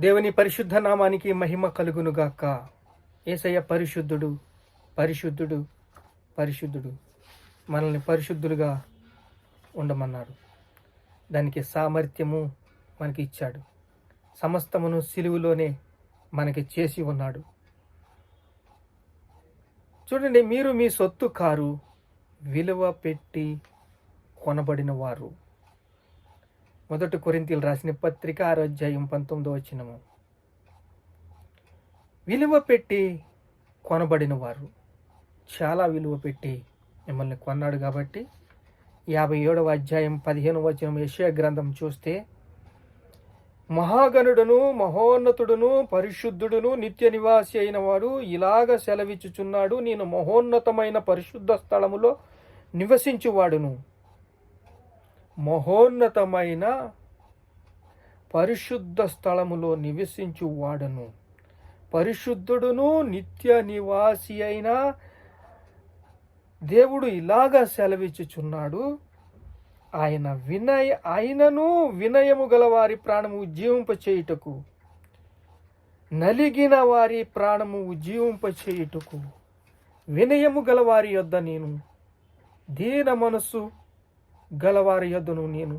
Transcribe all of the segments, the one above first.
దేవుని పరిశుద్ధ నామానికి మహిమ కలుగునుగాక. యేసయ్య పరిశుద్ధుడు, పరిశుద్ధుడు, పరిశుద్ధుడు. మనల్ని పరిశుద్ధులుగా ఉండమన్నాడు. దానికి సామర్థ్యము మనకి ఇచ్చాడు. సమస్తమును సిలువలోనే మనకి చేసి ఉన్నాడు. చూడండి, మీరు మీ సొత్తు కారు, విలువ పెట్టి కొనబడిన వారు. 1 కొరింథీయులు రాసిన పత్రిక 6వ అధ్యాయం 19వ వచనము. విలువ పెట్టి కొనబడిన వారు. చాలా విలువ పెట్టి మిమ్మల్ని కొన్నాడు కాబట్టి 57వ అధ్యాయం 15వ వచనం యెషయా గ్రంథం చూస్తే, మహాగణుడును మహోన్నతుడును పరిశుద్ధుడును నిత్య నివాసి అయిన వాడు ఇలాగ సెలవిచ్చుచున్నాడు, నేను మహోన్నతమైన పరిశుద్ధ స్థలములో నివసించువాడును. మహోన్నతమైన పరిశుద్ధ స్థలములో నివసించువాడును. పరిశుద్ధుడును నిత్య నివాసి అయిన దేవుడు ఇలాగా సెలవిచ్చుచున్నాడు, ఆయనను వినయము గల వారి ప్రాణము ఉజ్జీవింపచేయుటకు, నలిగిన వారి ప్రాణము ఉజ్జీవింపచేయుటకు వినయము గల వారి యొద్ద నేను, దీన మనస్సు గలవారి యొద్దను నేను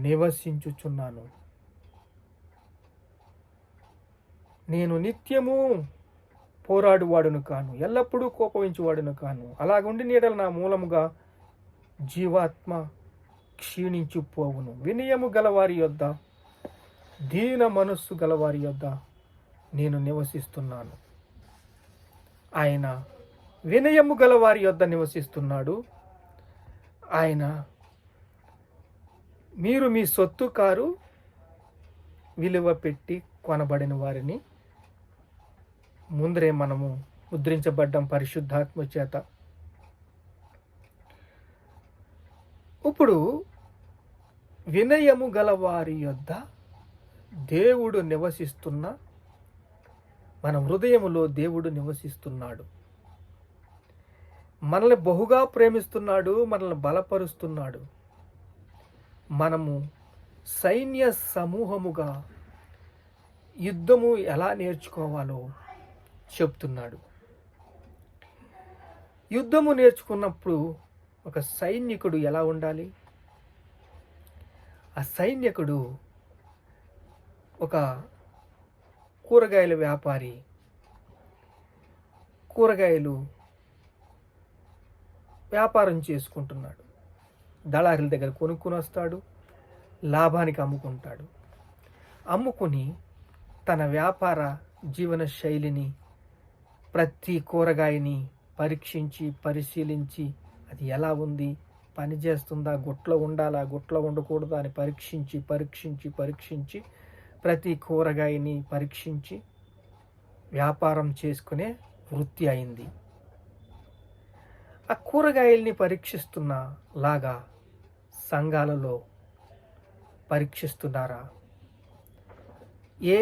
నివసించుచున్నాను. నేను నిత్యము పోరాడువాడును కాను, ఎల్లప్పుడూ కోపవించువాడును కాను. అలాగుండి నీడలు నా మూలముగా జీవాత్మ క్షీణించిపోవును. వినయము గలవారి యొద్ద, దీన మనస్సు గలవారి యొద్ద నేను నివసిస్తున్నాను. ఆయన వినయము గలవారి యొద్ద నివసిస్తున్నాడు. ఆయన మీరు మీ సొత్తు కారు, విలువ పెట్టి కొనబడిన వారిని. ముందరే మనము ముద్రించబడ్డం పరిశుద్ధాత్మ చేత. ఇప్పుడు వినయము గల వారి యొద్ద దేవుడు నివసిస్తున్న, మన హృదయములో దేవుడు నివసిస్తున్నాడు. మనల్ని బహుగా ప్రేమిస్తున్నాడు, మనల్ని బలపరుస్తున్నాడు. మనము సైన్య సమూహముగా యుద్ధము ఎలా నేర్చుకోవాలో చెప్తున్నాడు. యుద్ధము నేర్చుకున్నప్పుడు ఒక సైనికుడు ఎలా ఉండాలి? ఆ సైనికుడు ఒక కూరగాయల వ్యాపారి. కూరగాయలు వ్యాపారం చేసుకుంటున్నాడు. దళారుల దగ్గర కొనుక్కొని వస్తాడు, లాభానికి అమ్ముకుంటాడు. అమ్ముకుని తన వ్యాపార జీవన శైలిని, ప్రతి కూరగాయని పరీక్షించి పరిశీలించి, అది ఎలా ఉంది, పని చేస్తుందా, గుట్లో ఉండాలా, గుట్లో ఉండకూడదా అని పరీక్షించి ప్రతి కూరగాయని పరీక్షించి వ్యాపారం చేసుకునే వృత్తి అయింది. ఆ కూరగాయల్ని పరీక్షిస్తున్న లాగా సంఘాలలో పరీక్షిస్తున్నారా? ఏ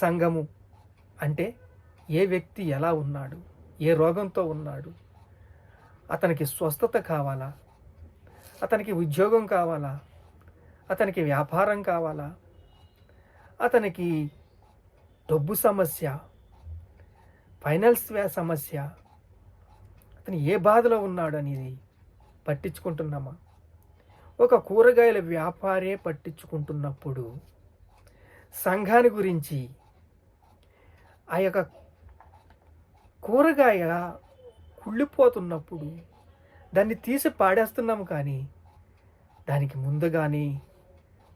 సంఘము అంటే ఏ వ్యక్తి ఎలా ఉన్నాడు, ఏ రోగంతో ఉన్నాడు, అతనికి స్వస్థత కావాలా, అతనికి ఉద్యోగం కావాలా, అతనికి వ్యాపారం కావాలా, అతనికి డబ్బు సమస్య, ఫైనాన్స్ సమస్య, అతను ఏ బాధలో ఉన్నాడు అనేది పట్టించుకుంటున్నామా? ఒక కూరగాయల వ్యాపారే పట్టించుకుంటున్నప్పుడు సంఘాన్ని గురించి, ఆ యొక్క కూరగాయ కుళ్ళిపోతున్నప్పుడు దాన్ని తీసి పాడేస్తున్నాము, కానీ దానికి ముందుగానే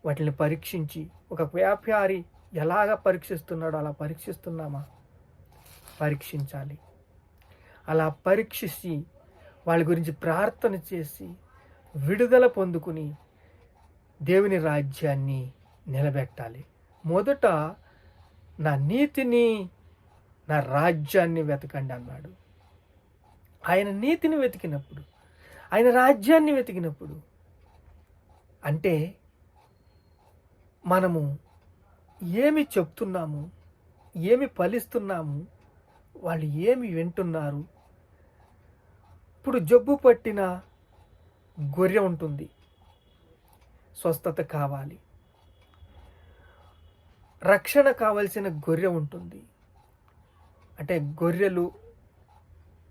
వాటిని పరీక్షించి, ఒక వ్యాపారి ఎలాగ పరీక్షిస్తున్నాడో అలా పరీక్షిస్తున్నామా? పరీక్షించాలి. అలా పరీక్షించి వాళ్ళ గురించి ప్రార్థన చేసి విడుదల పొందుకుని దేవుని రాజ్యాన్ని నిలబెట్టాలి. మొదట నా నీతిని, నా రాజ్యాన్ని వెతకండి అన్నాడు. ఆయన నీతిని వెతికినప్పుడు, ఆయన రాజ్యాన్ని వెతికినప్పుడు, అంటే మనము ఏమి చెప్తున్నాము, ఏమి ఫలిస్తున్నాము, వాళ్ళు ఏమి వింటున్నారు. ఇప్పుడు జబ్బు పట్టిన గొర్రె ఉంటుంది, స్వస్థత కావాలి. రక్షణ కావలసిన గొర్రె ఉంటుంది. అంటే గొర్రెలు,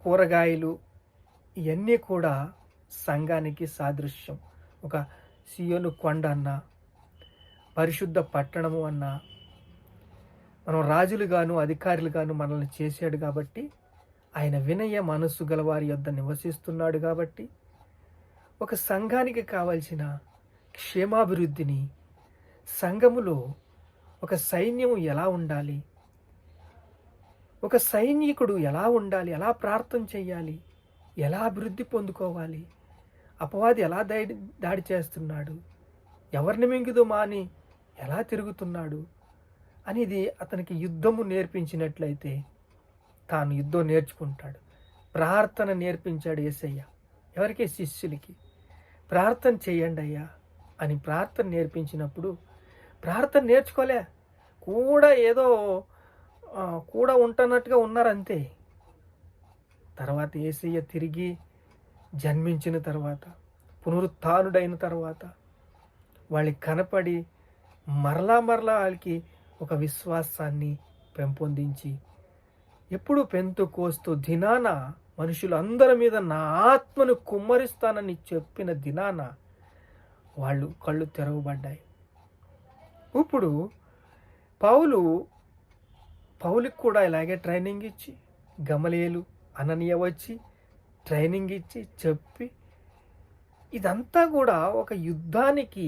కూరగాయలు ఇవన్నీ కూడా సంఘానికి సాదృశ్యం. ఒక సియోను కొండ అన్నా, పరిశుద్ధ పట్టణము అన్నా, మనం రాజులుగాను అధికారులుగాను మనల్ని చేశాడు కాబట్టి, ఆయన వినయ మనస్సు గలవారి యొద్ద నివసిస్తున్నాడు కాబట్టి, ఒక సంఘానికి కావలసిన క్షేమాభివృద్ధిని, సంఘములో ఒక సైన్యము ఎలా ఉండాలి, ఒక సైనికుడు ఎలా ఉండాలి, ఎలా ప్రార్థన చేయాలి, ఎలా అభివృద్ధి పొందుకోవాలి, అపవాది ఎలా దాడి చేస్తున్నాడు, ఎవరిని మింగుదుమా అని ఎలా తిరుగుతున్నాడు అనేది అతనికి యుద్ధము నేర్పించినట్లయితే తాను యుద్ధం నేర్చుకుంటాడు. ప్రార్థన నేర్పించాడు యేసయ్య ఎవరికి? శిష్యులకి. ప్రార్థన చేయండి అయ్యా అని ప్రార్థన నేర్పించినప్పుడు ప్రార్థన నేర్చుకోలే, ఏదో కూడా ఉంటున్నట్టుగా ఉన్నారంతే. తర్వాత యేసయ్య తిరిగి జన్మించిన తర్వాత, పునరుత్థానుడైన తర్వాత వాళ్ళకి కనపడి మరలా వాళ్ళకి ఒక విశ్వాసాన్ని పెంపొందించి, ఎప్పుడు పెంతుకోస్తూ దినాన మనుషులందరి మీద నా ఆత్మను కుమ్మరిస్తానని చెప్పిన దినాన వాళ్ళు కళ్ళు తెరవబడ్డాయి. ఇప్పుడు పౌలుకి కూడా ఇలాగే ట్రైనింగ్ ఇచ్చి, గమలీయేలు, అననీయ వచ్చి ట్రైనింగ్ ఇచ్చి చెప్పి, ఇదంతా కూడా ఒక యుద్ధానికి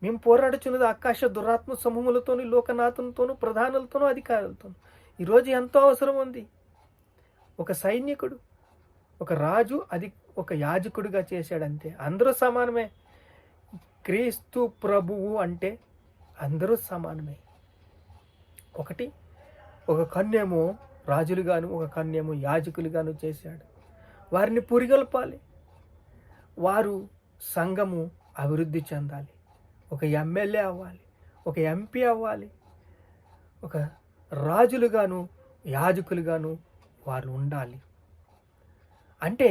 మేము పోరాడుచున్నది ఆకాశ దురాత్మ సమూహములతోనూ, లోకనాథులతోనూ, ప్రధానులతోనూ, అధికారులతోనూ. ఈరోజు ఎంతో అవసరం ఉంది. ఒక సైనికుడు, ఒక రాజు, అది ఒక యాజకుడిగా చేశాడంతే. అందరూ సమానమే. క్రీస్తు ప్రభువు అంటే అందరూ సమానమే. ఒక కన్యేమో రాజులుగాను, ఒక కన్యేమో యాజకులుగాను చేశాడు. వారిని పురిగొల్పాలి. వారు సంఘము అభివృద్ధి చెందాలి. ఒక ఎమ్మెల్యే అవ్వాలి, ఒక ఎంపీ అవ్వాలి, ఒక రాజులుగాను యాజకులుగాను వారు ఉండాలి. అంటే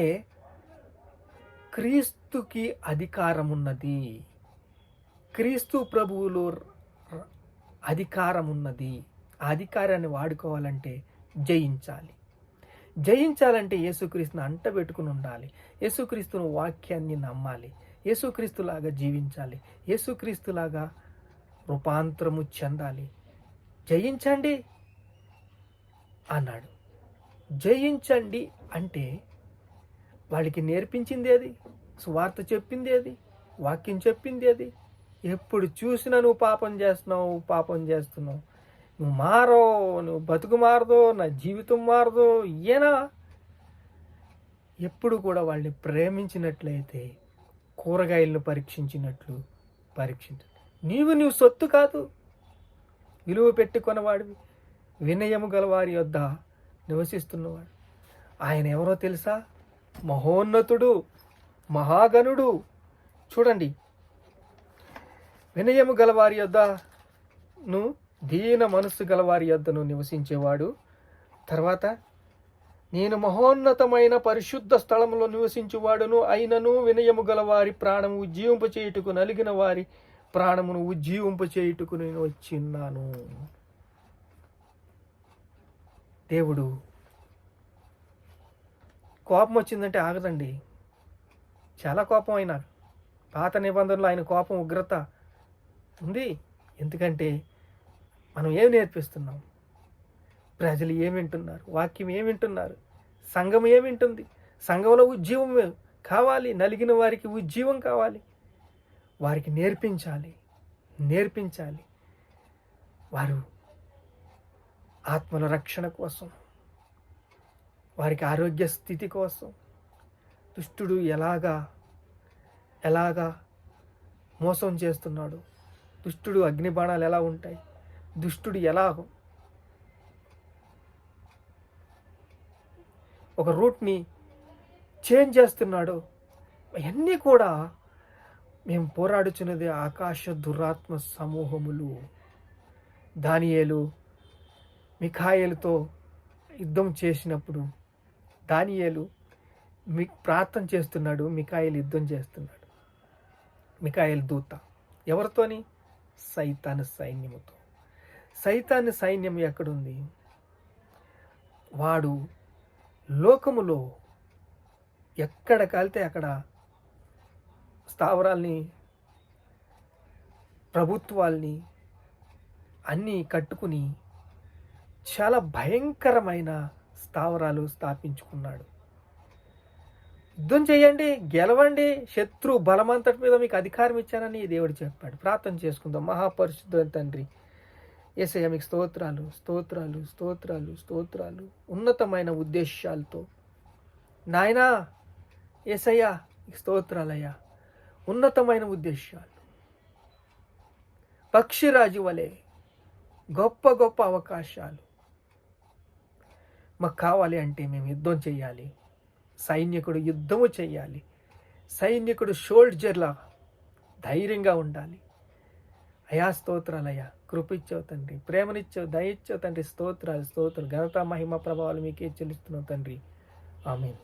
క్రీస్తుకి అధికారం ఉన్నది, క్రీస్తు ప్రభువులో అధికారం ఉన్నది. ఆ అధికారాన్ని వాడుకోవాలంటే జయించాలంటే యేసుక్రీస్తుని అంటబెట్టుకుని ఉండాలి. యేసుక్రీస్తుని వాక్యాన్ని నమ్మాలి. యేసుక్రీస్తులాగా జీవించాలి. యేసుక్రీస్తులాగా రూపాంతరము చెందాలి. జయించండి అన్నాడు. జయించండి అంటే వాళ్ళకి నేర్పించింది ఏది? సువార్త చెప్పింది ఏది? వాక్యం చెప్పింది ఏది? ఎప్పుడు చూసినా నువ్వు పాపం చేస్తున్నావు, నువ్వు మారో, నువ్వు బతుకు మారదో, నా జీవితం మారదో, ఏనా? ఎప్పుడు కూడా వాళ్ళని ప్రేమించినట్లయితే కూరగాయలను పరీక్షించినట్లు పరీక్షించు. నీవు సొత్తు కాదు, విలువ పెట్టుకొనవాడివి, వినయము గలవారి యొద్ద నివసిస్తున్నవాడు. ఆయన ఎవరో తెలుసా? మహోన్నతుడు, మహాగణుడు. చూడండి, వినయము గలవారి యొద్దను, దీన మనస్సు గలవారి యొద్దను నివసించేవాడు. తర్వాత, నేను మహోన్నతమైన పరిశుద్ధ స్థలములో నివసించువాడును అయినను వినయము గలవారి ప్రాణము ఉజ్జీవింపచేయుటకు, నలిగిన వారి ప్రాణమును ఉజ్జీవింపచేయుటకు నేను వచ్చిన్నాను. దేవుడు కోపం వచ్చిందంటే ఆగదండి. చాలా కోపం అయినా, పాత నిబంధనలో ఆయన కోపం, ఉగ్రత ఉంది. ఎందుకంటే మనం ఏమి నేర్పిస్తున్నాం, ప్రజలు ఏమి వింటున్నారు, వాక్యం ఏమి వింటున్నారు, సంఘం ఏమి వింటుంది. సంఘంలో ఉజ్జీవం కావాలి, నలిగిన వారికి ఉజ్జీవం కావాలి. వారికి నేర్పించాలి. వారు ఆత్మల రక్షణ కోసం, వారికి ఆరోగ్య స్థితి కోసం, దుష్టుడు ఎలాగా మోసం చేస్తున్నాడు, దుష్టుడు అగ్నిబాణాలు ఎలా ఉంటాయి, దుష్టుడు ఎలా ఒక రూట్ని చేంజ్ చేస్తున్నాడు, అవన్నీ కూడా మేము పోరాడుచున్నది ఆకాశ దురాత్మ సమూహములు. దానియేలు మిఖాయేలుతో యుద్ధం చేసినప్పుడు దానియేలు ప్రార్థన చేస్తున్నాడు, మిఖాయేలు యుద్ధం చేస్తున్నాడు. మికాయేల్ దూత. ఎవరితోని? సైతాను సైన్యముతో. సైతాను సైన్యం ఎక్కడుంది? వాడు లోకములో ఎక్కడ కాలితే అక్కడ స్థావరాల్ని, ప్రభుత్వాల్ని అన్నీ కట్టుకుని చాలా భయంకరమైన స్థావరాలు స్థాపించుకున్నాడు. యుద్ధం చేయండి, గెలవండి, శత్రు బలమంతటి మీద మీకు అధికారం ఇచ్చానని దేవుడు చెప్పాడు. ప్రార్థన చేసుకుందాం. మహాపరిశుద్ధుడైన తండ్రి, యేసయ్య మీకు స్తోత్రాలు, స్తోత్రాలు, స్తోత్రాలు, స్తోత్రాలు. ఉన్నతమైన ఉద్దేశాలతో నాయనా యేసయ్య మీకు స్తోత్రాలయ్యా. ఉన్నతమైన ఉద్దేశాలు, పక్షిరాజు వలె గొప్ప గొప్ప అవకాశాలు మాకు కావాలి అంటే మేము యుద్ధం చేయాలి. సైనికుడు యుద్ధము చేయాలి. సైనికుడు షోల్జర్లా ధైర్యంగా ఉండాలి. అయా స్తోత్రాలయ్యా. కృపిచ్చావు తండ్రి, ప్రేమనిచ్చావు, దయచ్చావు తండ్రి. స్తోత్రాలు, స్తోత్రాలు. ఘనత, మహిమ, ప్రభావాలు మీకే చెల్లిస్తున్నావు తండ్రి. ఆమేన్.